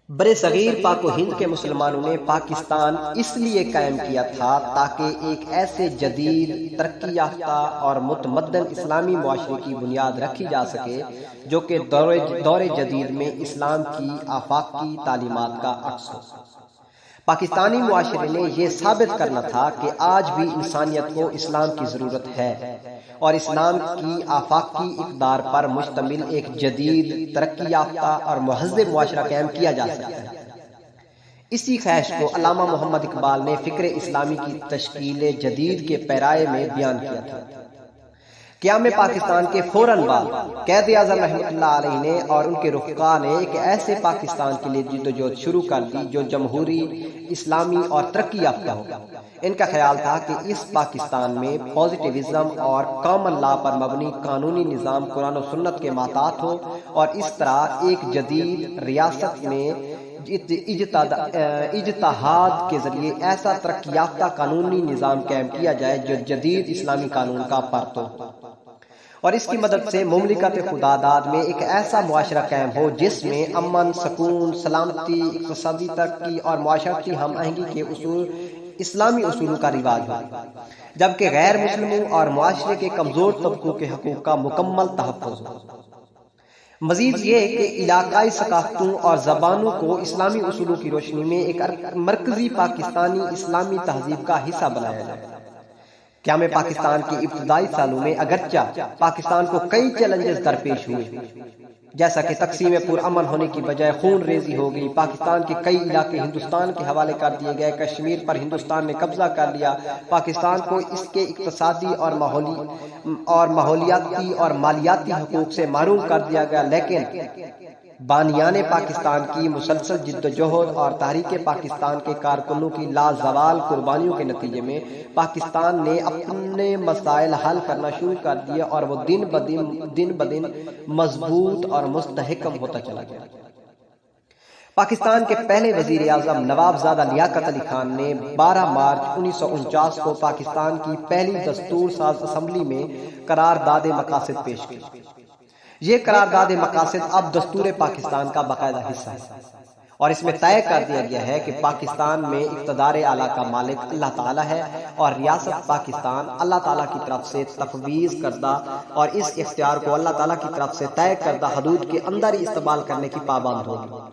برے صغیر پاک و ہند کے مسلمانوں نے پاکستان اس لیے قائم کیا تھا تاکہ ایک ایسے جدید ترقی یافتہ اور متمدن اسلامی معاشرے کی بنیاد رکھی جا سکے جو کہ دور جدید میں اسلام کی آفاقی تعلیمات کا عکس ہو۔ پاکستانی معاشرے نے یہ ثابت کرنا تھا کہ آج بھی انسانیت کو اسلام کی ضرورت ہے اور اسلام کی آفاقی اقدار پر مشتمل ایک جدید ترقی یافتہ اور مہذب معاشرہ قائم کیا جا سکتا ہے۔ اسی خواہش کو علامہ محمد اقبال نے فکر اسلامی کی تشکیل جدید کے پیرائے میں بیان کیا تھا۔ قیام پاکستان کے فوراً بعد قائد اعظم رحمۃ اللہ علیہ نے اور ان کے رفقا نے ایک ایسے پاکستان کے لیے جدوجہد شروع کر دی جو جمہوری، اسلامی اور ترقی یافتہ ہو۔ ان کا خیال تھا کہ اس پاکستان میں پازیٹیوزم اور کامن لا پر مبنی قانونی نظام قرآن و سنت کے محتاط ہو اور اس طرح ایک جدید ریاست میں اجتہاد کے ذریعے ایسا ترقی یافتہ قانونی نظام قائم کیا جائے جو جدید اسلامی قانون کا پرتو اور اس کی مدد سے مملکت خداداد میں ایک ایسا معاشرہ قائم ہو جس میں امن، سکون، سلامتی، اقتصادی ترقی اور معاشرتی ہم آہنگی کے اصول اسلامی اصولوں کا رواج ہو، جبکہ غیر مسلموں اور معاشرے کے کمزور طبقوں کے حقوق کا مکمل تحفظ ہو۔ مزید یہ کہ علاقائی ثقافتوں اور زبانوں کو اسلامی اصولوں کی روشنی میں ایک مرکزی پاکستانی اسلامی تہذیب کا حصہ بنایا جائے۔ قیام پاکستان کے ابتدائی سالوں میں اگرچہ پاکستان کو کئی چیلنجز درپیش ہوئے، جیسا کہ تقسیم پرامن ہونے کی بجائے خون ریزی ہو گئی، پاکستان کے کئی علاقے ہندوستان کے حوالے کر دیے گئے، کشمیر پر ہندوستان نے قبضہ کر لیا، پاکستان کو اس کے اقتصادی اور ماحولیاتی اور مالیاتی حقوق سے محروم کر دیا گیا، لیکن بانیان پاکستان کی مسلسل جدوجہد اور تحریک پاکستان کے کارکنوں کی لازوال قربانیوں کے نتیجے میں پاکستان نے اپنے مسائل حل کرنا شروع کر دیے اور وہ دن بدن مضبوط اور مستحکم ہوتا چلا گیا۔ پاکستان کے پہلے وزیر اعظم نواب زادہ لیاقت علی خان نے 12 مارچ 1949 کو پاکستان کی پہلی دستور ساز اسمبلی میں قرارداد مقاصد پیش کی۔ یہ قرارداد مقاصد اب دستور پاکستان کا باقاعدہ حصہ ہے اور اس میں طے کر دیا گیا ہے کہ پاکستان میں اقتدار اعلیٰ کا مالک اللہ تعالیٰ ہے اور ریاست پاکستان اللہ تعالیٰ کی طرف سے تفویض کردہ اور اس اختیار کو اللہ تعالیٰ کی طرف سے طے کردہ حدود کے اندر ہی استعمال کرنے کی پابند ہوگی۔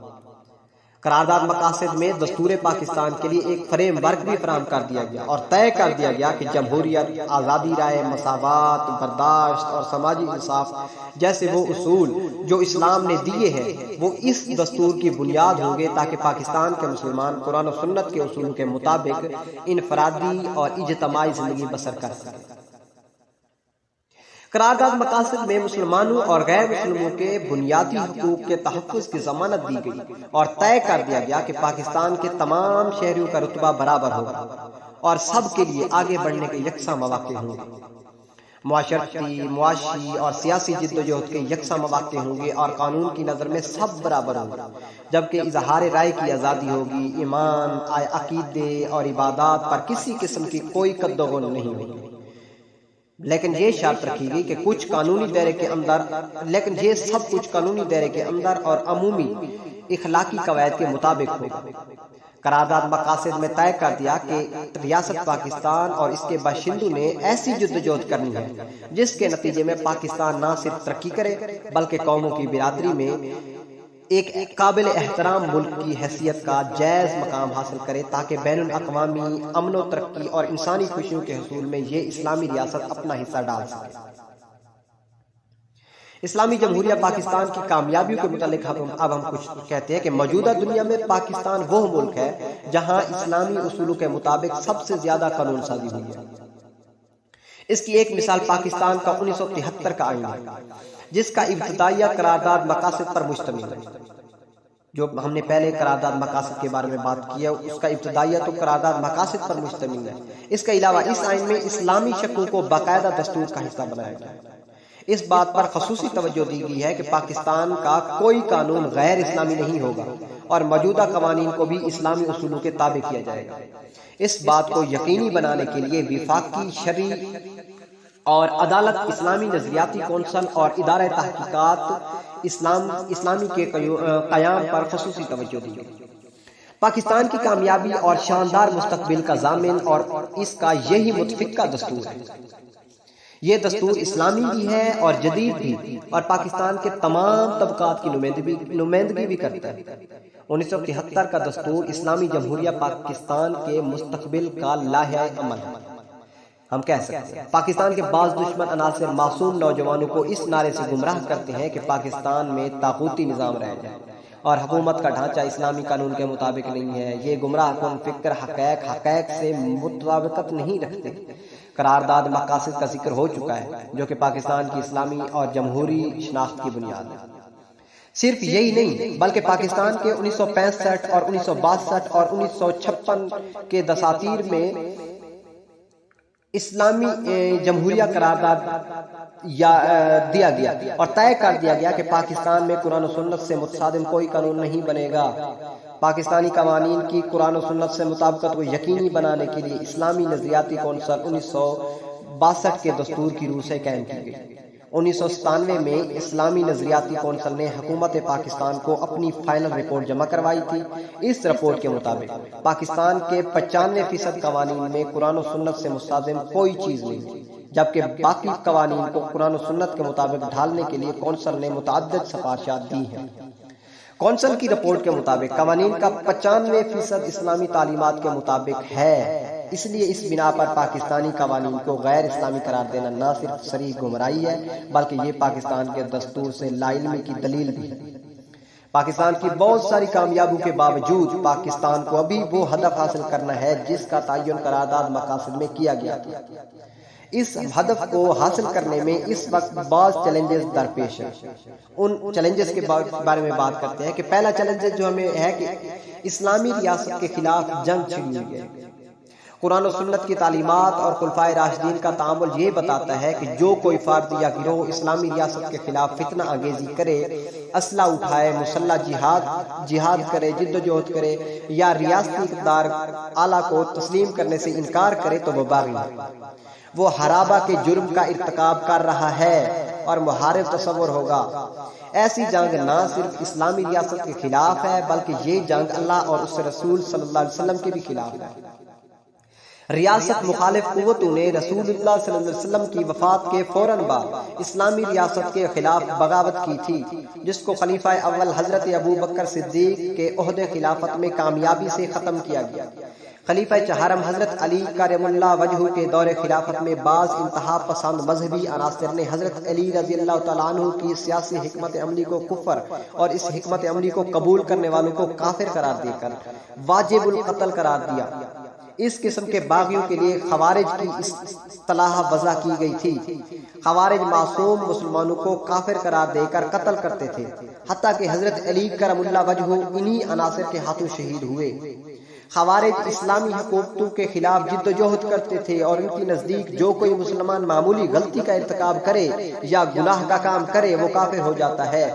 قرارداد مقاصد میں دستور پاکستان کے لیے ایک فریم ورک بھی فراہم کر دیا گیا اور طے کر دیا گیا کہ جمہوریت، آزادی رائے، مساوات، برداشت اور سماجی انصاف جیسے وہ اصول جو اسلام نے دیے ہیں وہ اس دستور کی بنیاد ہوں گے تاکہ پاکستان کے مسلمان قرآن و سنت کے اصولوں کے مطابق انفرادی اور اجتماعی زندگی بسر کر سکیں۔ قرارداد مقاصد میں مسلمانوں اور غیر مسلموں کے بنیادی حقوق کے تحفظ کی ضمانت دی گئی اور طے کر دیا گیا کہ پاکستان کے تمام شہریوں کا رتبہ برابر ہوگا اور سب کے لیے آگے بڑھنے کے یکساں مواقع ہوں گے۔ معاشرتی، معاشی اور سیاسی جدوجہد کے یکساں مواقع ہوں گے اور قانون کی نظر میں سب برابر ہوں گے، جبکہ اظہار رائے کی آزادی ہوگی، ایمان، عقیدے اور عبادات پر کسی قسم کی کوئی قدغن نہیں ہوگی، لیکن یہ شرط رکھی گئی کہ کچھ قانونی دائرے کے اندر اور عمومی اخلاقی قواعد کے مطابق ہوگا۔ قرارداد مقاصد میں طے کر دیا کہ ریاست پاکستان اور اس کے باشندوں نے ایسی جدوجہد کرنی ہے جس کے نتیجے میں پاکستان نہ صرف ترقی کرے بلکہ قوموں کی برادری میں ایک قابل احترام ملک کی حیثیت کا جائز مقام حاصل کرے تاکہ بین الاقوامی امن و ترقی اور انسانی خوشیوں کے حصول میں یہ اسلامی ریاست اپنا حصہ ڈال سکے۔ اسلامی جمہوریہ پاکستان کی کامیابیوں کے متعلق اب ہم کچھ کہتے ہیں کہ موجودہ دنیا میں پاکستان وہ ملک ہے جہاں اسلامی اصولوں کے مطابق سب سے زیادہ قانون سازی ہوئی ہے۔ اس کی ایک مثال پاکستان کا 1973 کا آئین ہے جس کا ابتدائیہ قرارداد مقاصد پر مشتمل ہے۔ جو ہم نے پہلے قرارداد مقاصد کے بارے میں بات کی ہے اس کا ابتدائیہ تو قرارداد مقاصد پر مشتمل ہے۔ اس کے علاوہ اس آئین میں اسلامی شقوں کو باقاعدہ دستور کا حصہ بنایا گیا ہے۔ اس بات پر خصوصی توجہ دی گئی ہے کہ پاکستان کا کوئی قانون غیر اسلامی نہیں ہوگا اور موجودہ قوانین کو بھی اسلامی اصولوں کے تابع کیا جائے گا۔ اس بات کو یقینی بنانے کے لیے وفاقی شرعی اور عدالت اسلامی نظریاتی کونسل اور ادارہ تحقیقات اسلامی کے قیام پر خصوصی توجہ دی گئی۔ پاکستان کی کامیابی اور شاندار مستقبل کا ضامن اور اس کا یہی متفقہ دستور ہے۔ یہ دستور اسلامی بھی ہے اور جدید بھی، اور پاکستان کے تمام طبقات کی نمائندگی بھی کرتا ہے۔ 1973 کا دستور اسلامی جمہوریہ پاکستان کے مستقبل کا لائحہ عمل ہے۔ ہم کہہ سکتے ہیں پاکستان کے بعض دشمن عناصر معصوم نوجوانوں کو اس نعرے سے گمراہ کرتے ہیں کہ پاکستان میں طاغوتی نظام رہ جائے اور حکومت کا ڈھانچہ اسلامی قانون کے مطابق نہیں ہے۔ یہ گمراہ کن فکر حقائق سے مطابقت نہیں رکھتے۔ قرارداد مقاصد کا ذکر ہو چکا ہے جو کہ پاکستان کی اسلامی اور جمہوری شناخت کی بنیاد ہے۔ صرف یہی نہیں بلکہ پاکستان کے 1965 اور 1962 اور 1956 کے دساتیر میں اسلامی جمہوریہ قرارداد دیا گیا اور طے کر دیا گیا کہ پاکستان میں قرآن و سنت سے متصادم کوئی قانون نہیں بنے گا۔ پاکستانی قوانین کی قرآن و سنت سے مطابقت کو یقینی بنانے کے لیے اسلامی نظریاتی کونسل 1962 کے دستور کی روح سے قائم کی گئی۔ 1997 میں اسلامی نظریاتی کونسل نے حکومت پاکستان کو اپنی فائنل رپورٹ جمع کروائی تھی۔ اس رپورٹ کے مطابق پاکستان کے 95% قوانین میں قرآن و سنت سے متصادم کوئی چیز نہیں تھی، جبکہ باقی قوانین کو قرآن و سنت کے مطابق ڈھالنے کے لیے کونسل نے متعدد سفارشات دی ہیں۔ کونسل کی رپورٹ کے مطابق قوانین کا 95% اسلامی تعلیمات کے مطابق ہے۔ اس لیے اس بنا پر پاکستانی قوانین کو غیر اسلامی قرار دینا نہ صرف صریح گمراہی ہے بلکہ یہ پاکستان کے دستور سے لا علمی کی دلیل بھی ہے۔ پاکستان کی بہت ساری کامیابیوں کے باوجود پاکستان کو ابھی وہ ہدف حاصل کرنا ہے جس کا تعین قرارداد مقاصد میں کیا گیا تھا۔ اس ہدف کو حاصل کرنے میں اس وقت بعض چیلنجز درپیش ہیں۔ ان چیلنجز کے بارے میں بات کرتے ہیں کہ پہلا چیلنج جو ہمیں ہے کہ اسلامی ریاست کے خلاف جنگ چھڑی ہوئی ہے۔ قرآن و سنت کی تعلیمات اور خلفائے راشدین کا تعامل یہ بتاتا ہے کہ جو کوئی فرد یا گروہ اسلامی ریاست کے خلاف فتنہ انگیزی کرے، اسلحہ اٹھائے، مسلح جہاد کرے، جد و جہد کرے یا ریاستی اقتدار اعلیٰ کو تسلیم کرنے سے انکار کرے تو وہ باغی ہے، وہ حرابہ کے جرم کا ارتکاب کر رہا ہے اور محارب تصور ہوگا۔ ایسی جنگ نہ صرف اسلامی ریاست کے خلاف ہے بلکہ یہ جنگ اللہ اور اس رسول صلی اللہ علیہ وسلم کے بھی خلاف ہے۔ ریاست مخالف قوتوں نے رسول اللہ صلی اللہ علیہ وسلم کی وفات کے فوراً بعد اسلامی ریاست کے خلاف بغاوت کی تھی، جس کو خلیفہ اول حضرت ابو بکر صدیق کے عہدے خلافت میں کامیابی سے ختم کیا گیا۔ خلیفہ چہارم حضرت علی کرم اللہ وجہہ کے دور خلافت میں بعض انتہا پسند مذہبی عناصر نے حضرت علی رضی اللہ تعالیٰ عنہ کی سیاسی حکمت عملی کو کفر اور اس حکمت عملی کو قبول کرنے والوں کو کافر قرار دے کر واجب القتل قرار دیا۔ اس قسم کے باغیوں کے لیے خوارج کی اصطلاح وضع کی گئی تھی۔ خوارج معصوم مسلمانوں کو کافر قرار دے کر قتل کرتے تھے، حتیٰ کہ حضرت علی کرم اللہ وجہہ انہی عناصر کے ہاتھوں شہید ہوئے۔ خوارج اسلامی حکومتوں کے خلاف جد و جہد کرتے تھے اور ان کی نزدیک جو کوئی مسلمان معمولی غلطی کا ارتکاب کرے یا گناہ کا کام کرے وہ کافر ہو جاتا ہے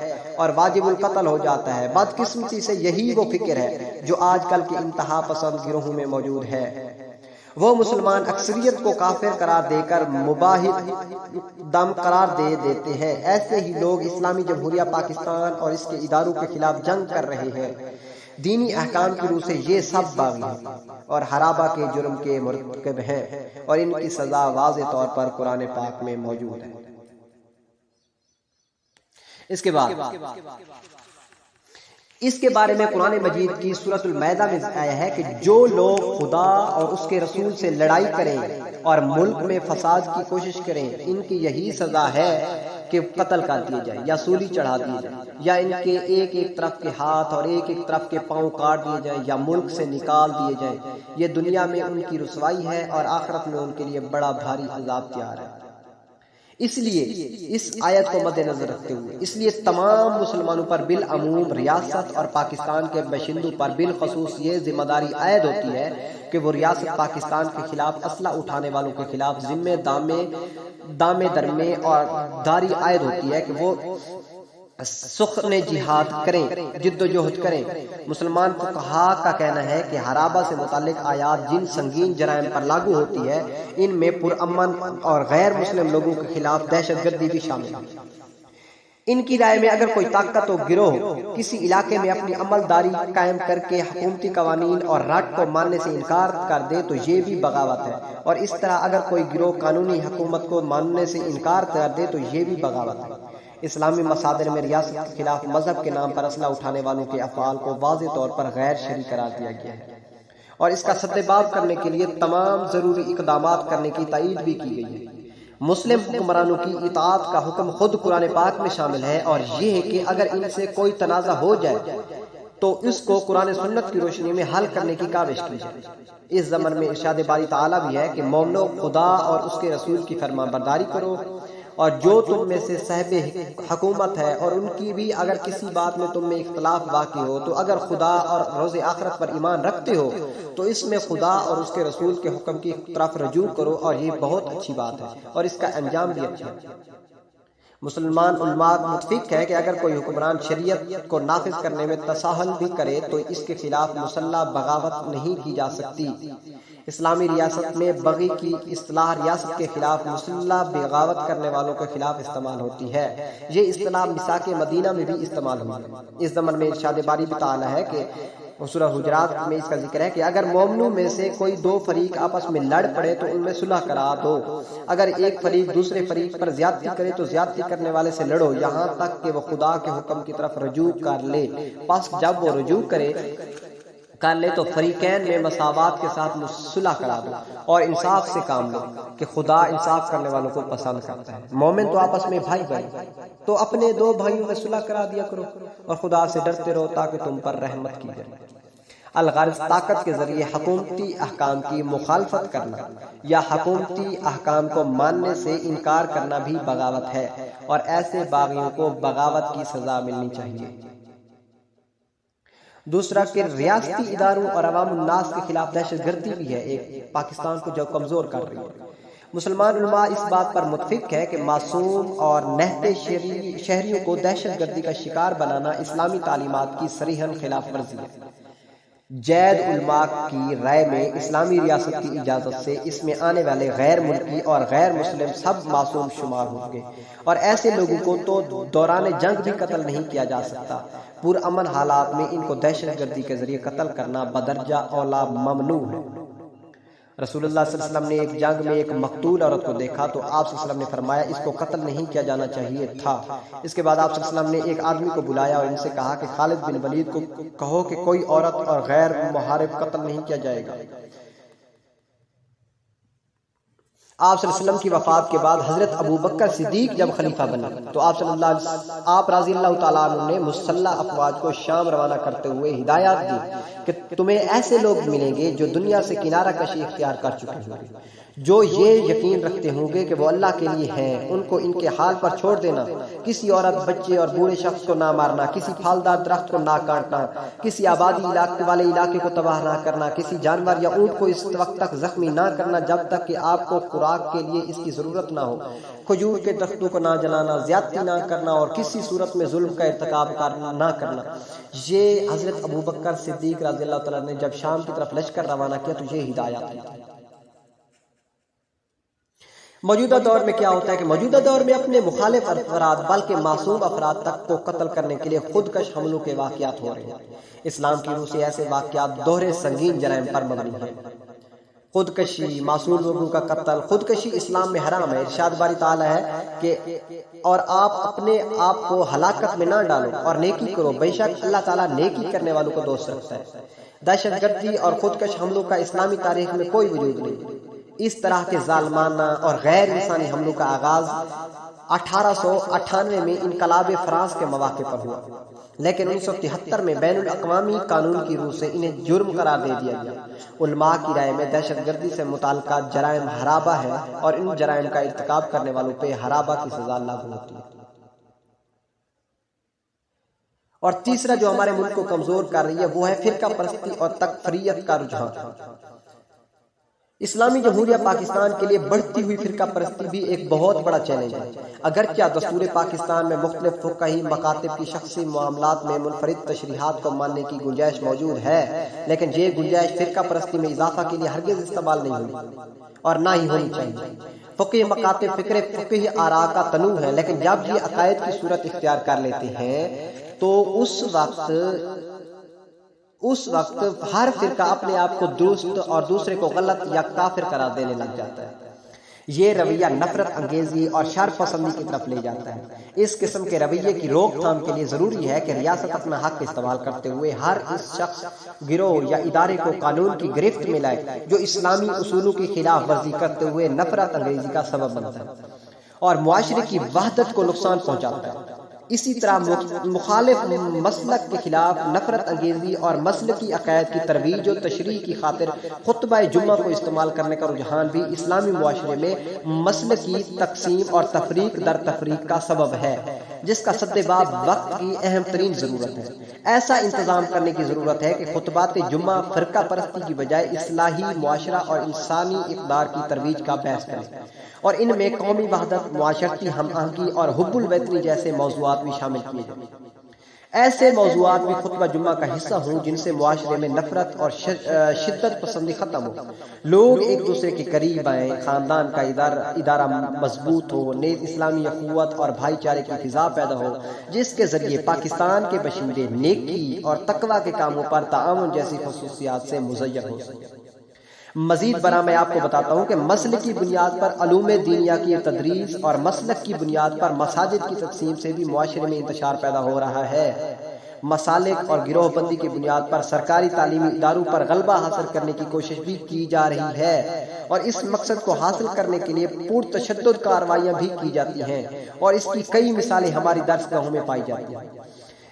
اور واجب القتل ہو جاتا ہے۔ بدقسمتی سے یہی وہ فکر ہے جو آج کل کے انتہا پسند گروہوں میں موجود ہے۔ وہ مسلمان اکثریت کو کافر قرار دے کر مباحث دم قرار دے دیتے ہیں۔ ایسے ہی لوگ اسلامی جمہوریہ پاکستان اور اس کے اداروں کے خلاف جنگ کر رہے ہیں۔ دینی احکام کی روح سے یہ سب باغی ہیں اور حرابہ کے جرم کے مرتکب ہیں اور ان کی سزا واضح طور پر قرآن پاک میں موجود ہے۔ اس کے بارے میں قرآن مجید کی سورۃ المائدہ میں آیا ہے کہ جو لوگ خدا اور اس کے رسول سے لڑائی کریں اور ملک میں فساد کی کوشش کریں، ان کی یہی سزا ہے کہ قتل کر دیے جائے یا سولی چڑھا دی جائے یا ان کے ایک ایک طرف کے ہاتھ اور ایک ایک طرف کے پاؤں کاٹ دیے جائیں یا ملک سے نکال دیے جائیں۔ یہ دنیا میں ان کی رسوائی ہے اور آخرت میں ان کے لیے بڑا بھاری عذاب تیار ہے۔ اس لیے اس آیت کو مد نظر رکھتے ہوئے اس لیے تمام مسلمانوں پر بالعموم ریاست اور پاکستان کے باشندوں پر بالخصوص یہ ذمہ داری عائد ہوتی ہے کہ وہ ریاست پاکستان کے خلاف اسلحہ اٹھانے والوں کے خلاف ذمے دامے درمے اور داری عائد ہوتی ہے کہ وہ سخن جہاد کریں، جد و جہد کریں۔ مسلمان فقہا کا کہنا ہے کہ حرابہ سے متعلق آیات جن سنگین جرائم پر لاگو ہوتی ہے ان میں پرامن اور غیر مسلم لوگوں کے خلاف دہشت گردی بھی شامل ہے۔ ان کی رائے میں اگر کوئی طاقت و گروہ کسی علاقے میں اپنی عمل داری قائم کر کے حکومتی قوانین اور رٹ کو ماننے سے انکار کر دے تو یہ بھی بغاوت ہے، اور اس طرح اگر کوئی گروہ قانونی حکومت کو ماننے سے انکار کر دے تو یہ بھی بغاوت ہے۔ اسلامی مصادر میں ریاست کے خلاف مذہب کے نام پر اسلحہ اٹھانے والوں کے افعال کو واضح طور پر غیر شرعی قرار دیا گیا ہے، اور اس کا سدباب کرنے کے لیے تمام ضروری اقدامات کرنے کی تائید بھی کی گئی ہے۔ مسلم حکمرانوں کی اطاعت کا حکم خود قرآن پاک میں شامل ہے، اور یہ ہے کہ اگر ان سے کوئی تنازع ہو جائے تو اس کو قرآن سنت کی روشنی میں حل کرنے کی کاوش کی جائے۔ اس زمن میں ارشاد باری تعالیٰ بھی ہے کہ مومنو خدا اور اس کے رسول کی فرمان برداری کرو، اور جو تم میں سے صاحب حکومت ہے اور ان کی بھی اگر کسی بات میں تم میں اختلاف واقع ہو تو اگر خدا اور روز آخرت پر ایمان رکھتے ہو تو اس میں خدا اور اس کے رسول کے حکم کی طرف رجوع کرو، اور یہ بہت اچھی بات ہے اور اس کا انجام بھی اچھا ہے۔ مسلمان علماء متفق ہے کہ اگر کوئی حکمران شریعت کو نافذ کرنے میں تساہل بھی کرے تو اس کے خلاف مسلح بغاوت نہیں کی جا سکتی۔ اسلامی ریاست میں بغی کی اصطلاح ریاست کے خلاف مسلح بغاوت کرنے والوں کے خلاف استعمال ہوتی ہے۔ یہ اصطلاح میثاق مدینہ میں بھی استعمال ہوئی ہے۔ اس زمن میں ارشاد باری بھی تعالیٰ ہے کہ سورہ حجرات میں اس کا ذکر ہے کہ اگر مومنوں میں سے کوئی دو فریق آپس میں لڑ پڑے تو ان میں صلح کرا دو، اگر ایک فریق دوسرے فریق پر زیادتی کرے تو زیادتی کرنے والے سے لڑو یہاں تک کہ وہ خدا کے حکم کی طرف رجوع کر لے، پس جب وہ رجوع کر لے تو فریقین میں مساوات کے ساتھ صلح کرا دو اور انصاف سے کام لو کہ خدا انصاف کرنے والوں کو پسند کرتا ہے۔ مومن تو آپس میں بھائی تو اپنے دو بھائیوں میں صلح کرا دیا کرو اور خدا سے ڈرتے رہو تاکہ تم پر رحمت کی جائے۔ الغرض طاقت کے ذریعے حکومتی احکام کی مخالفت کرنا یا حکومتی احکام کو ماننے سے انکار کرنا بھی بغاوت ہے، اور ایسے باغیوں کو بغاوت کی سزا ملنی چاہیے۔ دوسرا کہ ریاستی اداروں اور عوام الناس کے خلاف دہشت گردی بھی ہے ایک پاکستان کو جو کمزور کر رہی ہے۔ مسلمان علماء اس بات پر متفق ہے کہ معصوم اور نہتے شہریوں کو دہشت گردی کا شکار بنانا اسلامی تعلیمات کی صریحاً خلاف ورزی ہے۔ جید علماء کی رائے میں اسلامی ریاست کی اجازت سے اس میں آنے والے غیر ملکی اور غیر مسلم سب معصوم شمار ہوں گے، اور ایسے لوگوں کو تو دوران جنگ بھی قتل نہیں کیا جا سکتا۔ پرامن حالات میں ان کو دہشت گردی کے ذریعے قتل کرنا بدرجہ اولا ممنوع ہے۔ رسول اللہ صلی اللہ علیہ وسلم نے ایک جنگ میں ایک مقتول عورت کو دیکھا تو آپ صلی اللہ علیہ وسلم نے فرمایا اس کو قتل نہیں کیا جانا چاہیے تھا۔ اس کے بعد آپ صلی اللہ علیہ وسلم نے ایک آدمی کو بلایا اور ان سے کہا کہ خالد بن ولید کو کہو کہ کوئی عورت اور غیر محارب قتل نہیں کیا جائے گا۔ آپ صلی اللہ علیہ وسلم کی وفات کے بعد حضرت ابو بکر صدیق جب خلیفہ بنے تو آپ رضی اللہ تعالیٰ عنہ نے مسلح افواج کو شام روانہ کرتے ہوئے ہدایات دی کہ تمہیں ایسے لوگ ملیں گے جو دنیا سے کنارہ کشی اختیار کر چکے ہوں گے، جو یہ یقین رکھتے ہوں گے کہ وہ اللہ کے لیے ہیں، ان کو ان کے حال پر چھوڑ دینا، کسی عورت بچے اور بوڑھے شخص کو نہ مارنا، کسی پھلدار درخت کو نہ کاٹنا، کسی آبادی والے علاقے کو تباہ نہ کرنا، کسی جانور یا اونٹ کو اس وقت تک زخمی نہ کرنا جب تک کہ آپ کو خوراک کے لیے اس کی ضرورت نہ ہو، کھجور کے درختوں کو نہ جلانا، زیادتی نہ کرنا اور کسی صورت میں ظلم کا ارتکاب نہ کرنا۔ یہ حضرت ابو بکر صدیق رضی اللہ تعالیٰ نے جب شام کی طرف لشکر روانہ کیا تو یہ ہدایات دی۔ موجودہ دور میں کیا ہوتا ہے کہ موجودہ دور میں اپنے مخالف افراد بلکہ معصوم افراد تک کو قتل کرنے کے لیے خودکش حملوں کے واقعات ہو رہے ہیں۔ اسلام کی روح سے ایسے واقعات دوہرے سنگین جرائم پر مبنی ہیں۔ خودکشی، معصوم لوگوں کا قتل، خودکشی اسلام میں حرام ہے۔ ارشاد باری تعالیٰ ہے کہ اور آپ اپنے آپ کو ہلاکت میں نہ ڈالو اور نیکی کرو، بے شک اللہ تعالیٰ نیکی کرنے والوں کو دوست رکھتا ہے۔ دہشت گردی اور خودکش حملوں کا اسلامی تاریخ میں کوئی وجود نہیں۔ اس طرح کے ظالمانہ اور غیر انسانی حملوں کا آغاز 1898 میں انقلاب فرانس کے مواقع پر ہوا، لیکن 1973 میں بین الاقوامی قانون کی روح سے انہیں جرم قرار دے دیا گیا۔ علماء کی رائے میں دہشت گردی سے متعلقہ جرائم حرابہ ہے اور ان جرائم کا ارتکاب کرنے والوں پہ حرابہ کی سزا لاگو ہوتی ہے۔ اور تیسرا جو ہمارے ملک کو کمزور کر رہی ہے وہ ہے فرقہ پرستی اور تکفیریت کا رجحان۔ اسلامی جمہوریہ پاکستان کے لیے بڑھتی ہوئی فرقہ پرستی بھی ایک بہت بڑا چیلنج ہے۔ اگرچہ دستور پاکستان میں مختلف فقہی مکاتب کی شخصی معاملات میں منفرد تشریحات کو ماننے کی گنجائش موجود ہے، لیکن یہ گنجائش فرقہ پرستی میں اضافہ کے لیے ہرگز استعمال نہیں ہوئی اور نہ ہی ہونی چاہیے۔ فقہی مکاتب فقہی آراء کا تنوع ہے، لیکن جب یہ عقائد کی صورت اختیار کر لیتے ہیں تو اس وقت ہر فرقہ اپنے آپ کو درست اور دوسرے کو غلط یا کافر قرار دینے لگ جاتا ہے۔ یہ رویہ نفرت انگیزی اور شر پسندی کی طرف لے جاتا ہے۔ اس قسم کے رویے کی روک تھام کے لیے ضروری ہے کہ ریاست اپنا حق استعمال کرتے ہوئے ہر اس شخص، گروہ یا ادارے کو قانون کی گرفت میں لائے جو اسلامی اصولوں کی خلاف ورزی کرتے ہوئے نفرت انگیزی کا سبب بنتا ہے اور معاشرے کی وحدت کو نقصان پہنچاتا ہے۔ اسی طرح مخالف مسلک کے خلاف نفرت انگیزی اور مسلکی عقائد کی ترویج و تشریح کی خاطر خطبہ جمعہ کو استعمال کرنے کا رجحان بھی اسلامی معاشرے میں مسلکی تقسیم اور تفریق در تفریق کا سبب ہے، جس کا سدباب وقت کی اہم ترین ضرورت ہے۔ ایسا انتظام کرنے کی ضرورت ہے کہ خطبات جمعہ فرقہ پرستی کی بجائے اصلاحی معاشرہ اور انسانی اقدار کی ترویج کا بحث کریں، اور ان میں قومی وحدت، معاشرتی ہم آہنگی اور حب الوطنی جیسے موضوعات بھی شامل کیے جائیں۔ ایسے موضوعات بھی خطبہ جمعہ کا حصہ ہوں جن سے معاشرے میں نفرت اور شدت پسندی ختم ہو، لوگ ایک دوسرے کے قریب آئیں، خاندان کا ادارہ مضبوط ہو، نیز اسلامی اخوت اور بھائی چارے کی فضا پیدا ہو، جس کے ذریعے پاکستان کے باشندے نیکی اور تقوی کے کاموں پر تعاون جیسی خصوصیات سے مزین ہو سکیں۔ مزید برآں میں آپ کو بتاتا ہوں کہ مسلک کی بنیاد پر علوم دینیہ کی تدریس اور مسلک کی بنیاد پر مساجد کی تقسیم سے بھی معاشرے میں انتشار پیدا ہو رہا ہے۔ مسالک اور گروہ بندی کی بنیاد پر سرکاری تعلیمی اداروں پر غلبہ حاصل کرنے کی کوشش بھی کی جا رہی ہے، اور اس مقصد کو حاصل کرنے کے لیے پرتشدد کارروائیاں بھی کی جاتی ہیں، اور اس کی کئی مثالیں ہماری درسگاہوں میں پائی جاتی ہیں۔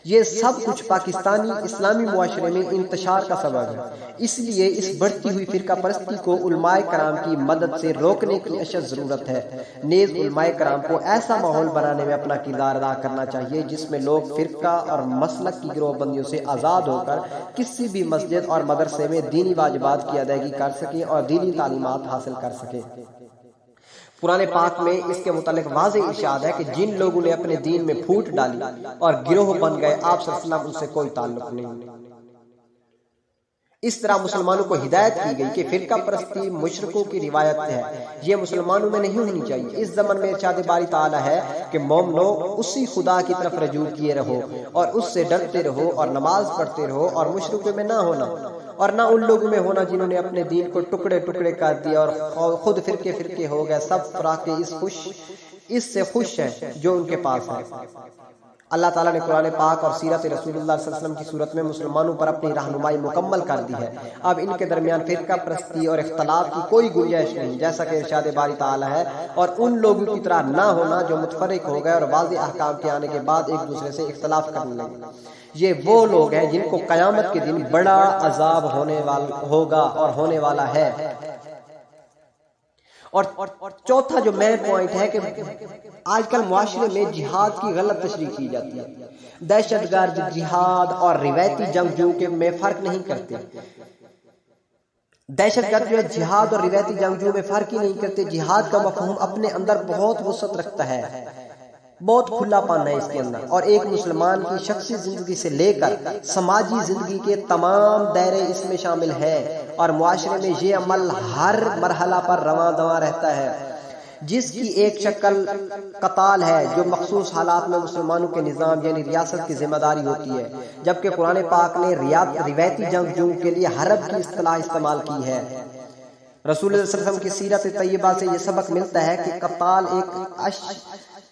یہ سب کچھ پاکستانی اسلامی معاشرے میں انتشار کا سبب ہے۔ اس لیے اس بڑھتی ہوئی فرقہ پرستی کو علماء کرام کی مدد سے روکنے کی اشد ضرورت ہے۔ نیز علماء کرام کو ایسا ماحول بنانے میں اپنا کردار ادا کرنا چاہیے جس میں لوگ فرقہ اور مسلک کی گروہ بندیوں سے آزاد ہو کر کسی بھی مسجد اور مدرسے میں دینی واجبات کی ادائیگی کر سکیں اور دینی تعلیمات حاصل کر سکیں۔ قرآن پاک میں اس کے متعلق واضح ارشاد ہے کہ جن لوگوں نے اپنے دین میں پھوٹ ڈالی اور گروہ بن گئے، آپ صلی اللہ علیہ وسلم ان سے کوئی تعلق نہیں۔ اس طرح مسلمانوں کو ہدایت کی گئی کہ فرقہ پرستی مشرکوں کی روایت ہے، یہ مسلمانوں میں نہیں ہونی چاہیے۔ اس زمن میں ارشاد باری تعالیٰ ہے کہ مومنو اسی خدا کی طرف رجوع کیے رہو اور اس سے ڈرتے رہو اور نماز پڑھتے رہو، اور مشرکوں میں نہ ہونا اور نہ ان لوگوں میں ہونا جنہوں نے اپنے دین کو ٹکڑے ٹکڑے کر دیا اور خود فرقے ہو گئے۔ سب فراق اس سے خوش ہیں جو ان کے پاس ہے۔ اللہ تعالیٰ نے قرآن پاک اور سیرت رسول اللہ صلی اللہ علیہ وسلم کی صورت میں مسلمانوں پر اپنی رہنمائی مکمل کر دی ہے۔ اب ان کے درمیان فرقہ پرستی اور اختلاف کی کوئی گنجائش نہیں، جیسا کہ ارشاد باری تعالیٰ ہے، اور ان لوگوں کی طرح نہ ہونا جو متفرق ہو گئے اور واضح احکام کے آنے کے بعد ایک دوسرے سے اختلاف کرنے لگے۔ یہ وہ لوگ ہیں جن کو قیامت کے دن بڑا عذاب ہوگا اور ہونے والا ہے۔ اور چوتھا جو مین پوائنٹ ہے کہ آج کل معاشرے میں جہاد کی غلط تشریح کی جاتی ہے۔ دہشت گرد جہاد اور روایتی جنگجو کے میں فرق نہیں کرتے۔ دہشت گرد جو ہے جہاد اور روایتی جنگجو میں فرق ہی نہیں کرتے۔ جہاد کا مفہوم اپنے اندر بہت وسعت رکھتا ہے، بہت کھلا پن ہے اس کے اندر، اور ایک مسلمان کی شخصی زندگی سے لے کر سماجی زندگی کے تمام دائرے اس میں شامل ہے، اور معاشرے میں یہ عمل ہر مرحلہ پر رواں دواں رہتا ہے، جس کی ایک شکل قتال ہے جو مخصوص حالات میں مسلمانوں کے نظام یعنی ریاست کی ذمہ داری ہوتی ہے، جبکہ قرآن پاک نے روایتی جنگجو کے لیے حرب کی اصطلاح استعمال کی ہے۔ رسول اللہ صلی اللہ علیہ وسلم کی سیرت طیبہ سے یہ سبق ملتا ہے کہ قتال ایک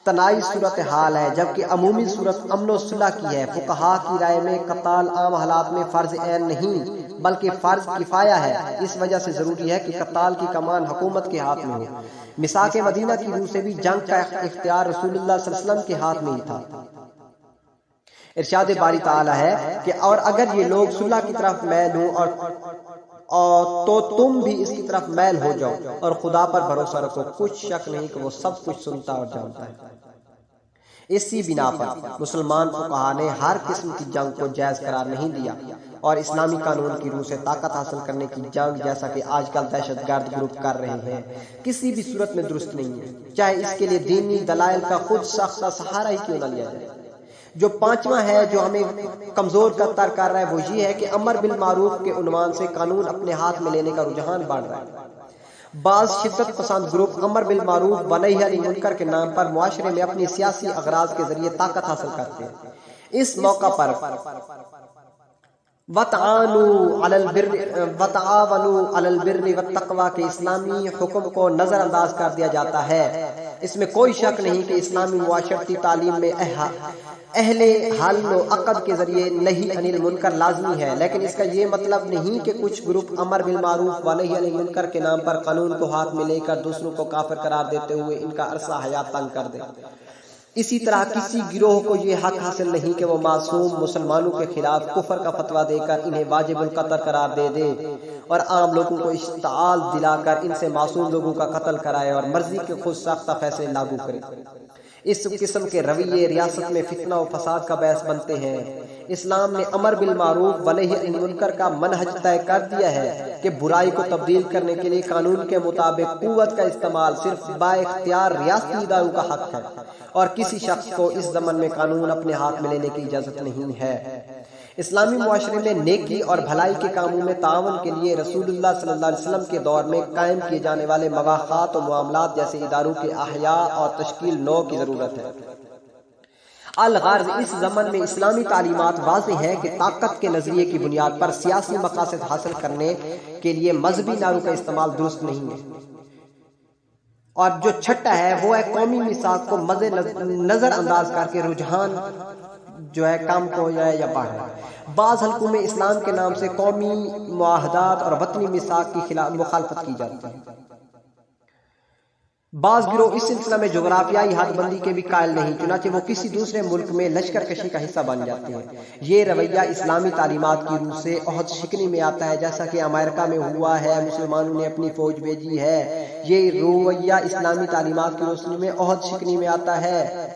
تنائی صورتحال ہے، جبکہ عمومی صورت امن و صلح کی ہے۔ فقہاء کی رائے میں قتال عام حالات میں فرض عین نہیں بلکہ فرض کفایہ ہے، اس وجہ سے ضروری ہے کہ قتال کی کمان حکومت کے ہاتھ میں ہو۔ میثاق مدینہ کی روح سے بھی جنگ کا اختیار رسول اللہ صلی اللہ علیہ وسلم کے ہاتھ میں ہی تھا۔ ارشاد باری تعالیٰ ہے کہ اور اگر یہ لوگ صلح کی طرف میل ہوں تو تم بھی اس کی طرف میل ہو جاؤ، اور خدا پر بھروسہ رکھو، کچھ شک نہیں کہ وہ سب کچھ سنتا اور جانتا ہے۔ اسی بنا پر مسلمان فقہا نے ہر قسم کی جنگ کو جائز قرار نہیں دیا اور اسلامی قانون کی روح سے طاقت حاصل کرنے کی جنگ، جیسا کہ آج کل دہشت گرد گروپ کر رہے ہیں، کسی بھی صورت میں درست نہیں ہے، چاہے اس کے لیے دینی دلائل کا خود ساختہ سہارا ہی کیوں نہ لیا جائے۔ جو پانچواں ہے جو ہمیں کمزور کر رہا ہے وہ یہ ہے کہ امر بالمعروف کے عنوان سے قانون اپنے ہاتھ میں لینے کا رجحان بڑھ رہا ہے۔ بعض شدت پسند گروپ امر بالمعروف و نہی عن المنکر کے نام پر معاشرے میں اپنی سیاسی اغراض کے ذریعے طاقت حاصل کرتے ہیں۔ اس موقع پر وَتَعَاوَنُوا عَلَى الْبِرِّ وَالتَّقْوَىٰ کے اسلامی حکم کو نظر انداز کر دیا جاتا ہے۔ اس میں کوئی شک نہیں کہ اسلامی معاشرتی تعلیم میں اہل حل و عقد کے ذریعے نہی عن المنکر لازمی ہے، لیکن اس کا یہ مطلب نہیں کہ کچھ گروپ امر بالمعروف و نہی عن المنکر کے نام پر قانون کو ہاتھ میں لے کر دوسروں کو کافر قرار دیتے ہوئے ان کا عرصہ حیات تنگ کر دے۔ اسی طرح کسی گروہ کو یہ حق حاصل نہیں کہ وہ معصوم مسلمانوں کے خلاف کفر کا فتویٰ دے کر انہیں واجب القتل قرار دے اور عام لوگوں کو اشتعال دلا کر ان سے معصوم لوگوں کا قتل کرائے اور مرضی کے خود ساختہ فیصلے لاگو کرے۔ اس قسم کے رویے ریاست میں فتنہ و فساد کا باعث بنتے ہیں۔ اسلام نے امر بالمعروف و نہی عن المنکر کا منہج طے کر دیا ہے کہ برائی کو تبدیل کرنے کے لیے قانون کے مطابق قوت کا استعمال صرف با اختیار ریاستی اداروں کا حق ہے اور کسی شخص کو اس ضمن میں قانون اپنے ہاتھ میں لینے کی اجازت نہیں ہے۔ اسلامی معاشرے میں نیکی اور بھلائی کے کاموں میں تعاون کے لیے رسول اللہ صلی اللہ علیہ وسلم کے دور میں قائم کیے جانے والے مواخات و معاملات جیسے اداروں کے احیاء اور تشکیل نو کی ضرورت ہے۔ الغرض اس زمن میں اسلامی تعلیمات واضح ہے کہ طاقت کے نظریے کی بنیاد پر سیاسی مقاصد حاصل کرنے کے لیے مذہبی نعروں کا استعمال درست نہیں ہے۔ اور جو چھٹا ہے وہ ہے قومی میثاق کو مد نظر انداز کر کے رجحان جو ہے کم ہو جائے یا بڑھ جائے۔ بعض حلقوں میں اسلام کے نام سے قومی معاہدات اور وطنی میثاق کی خلاف مخالفت کی جاتی ہے۔ بعض گروہ اس سلسلہ میں جغرافیائی حد بندی کے بھی قائل نہیں، چنانچہ وہ کسی دوسرے ملک میں لشکر کشی کا حصہ بن جاتے ہیں۔ یہ رویہ اسلامی تعلیمات کی روح سے عہد شکنی میں آتا ہے، جیسا کہ امریکہ میں ہوا ہے، مسلمانوں نے اپنی فوج بھیجی ہے۔ یہ رویہ اسلامی تعلیمات کی روشنی میں عہد شکنی میں آتا ہے۔